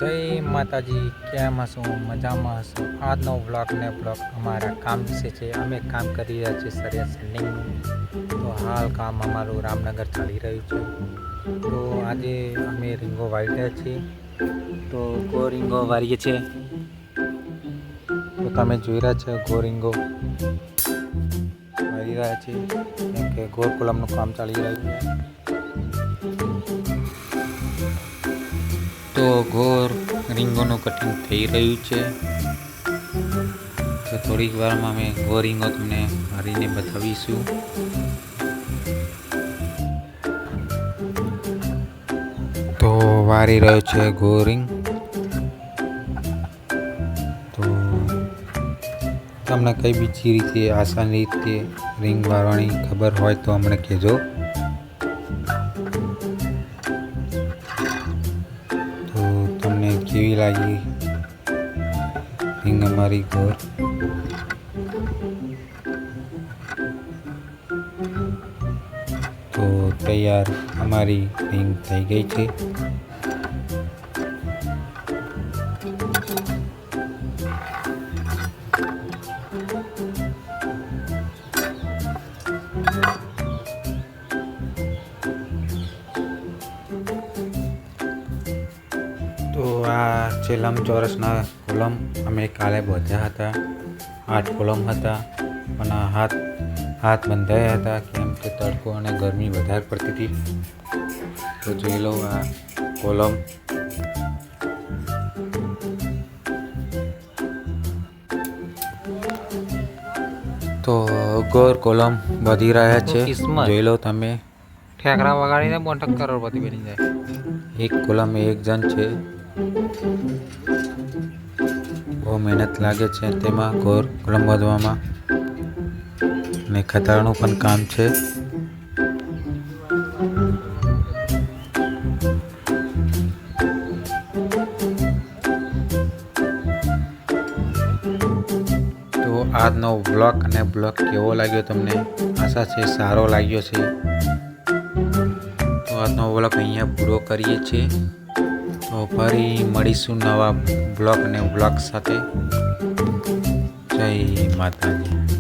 જય માતાજી, કેમ હશો? મજામાં હશો? આજનો બ્લોગ અમારા કામ વિશે છે. અમે કામ કરી રહ્યા છીએ સરિયા સેન્ડિંગનું. તો હાલ કામ અમારું રામનગર ચાલી રહ્યું છે. તો આજે અમે રીંગો વાળી રહ્યા છીએ. તો ગો રીંગો વાળીએ છીએ. તો તમે જોઈ રહ્યા છો ગો રીંગો વાળી રહ્યા છીએ, કેમ કે ગોર કોલમનું કામ ચાલી રહ્યું છે. તો ગોર રીંગોનું કટિંગ થઈ રહ્યું છે. તો થોડીક વારમાં અમે ગોર રીંગો તમને મારીને બતાવીશું. તો વારી રહ્યો છે ગોર રીંગ. તો તમને કઈ બીજી રીતે આસાન રીતે રીંગ વારવાની ખબર હોય તો અમને કહેજો. તમને કેવી લાગી રીંગ અમારી ગોર? તો તૈયાર અમારી રીંગ થઈ ગઈ છે. તો આ છે લંબચોરસના કોલમ. અમે કાલે બાંધ્યા હતા. 8 કોલમ હતા, પણ હાથ બંધાયા હતા, કેમ કે તડકો અને ગરમી વધારે પડતી હતી. તો જોઈ લો આ કોલમ. તો ગોર કોલમ વધી રહ્યા છે, જોઈ લો તમે. ઠેકરા વગાડીને 5 કરોડપતિ બની જાય. એક કોલમ એક જણ છે. બહુ મહેનત લાગે છે તેમાં ગોર કોલમ બાંધવામાં, અને ખતરાનું પણ કામ છે. તો આજનો બ્લોગ કેવો લાગ્યો તમને? આશા છે સારો લાગ્યો છે. તો આજનો બ્લોગ અહીંયા પૂરો કરીએ છીએ. તો ફરી મળીશું નવા બ્લોગ સાથે. જય માતાજી.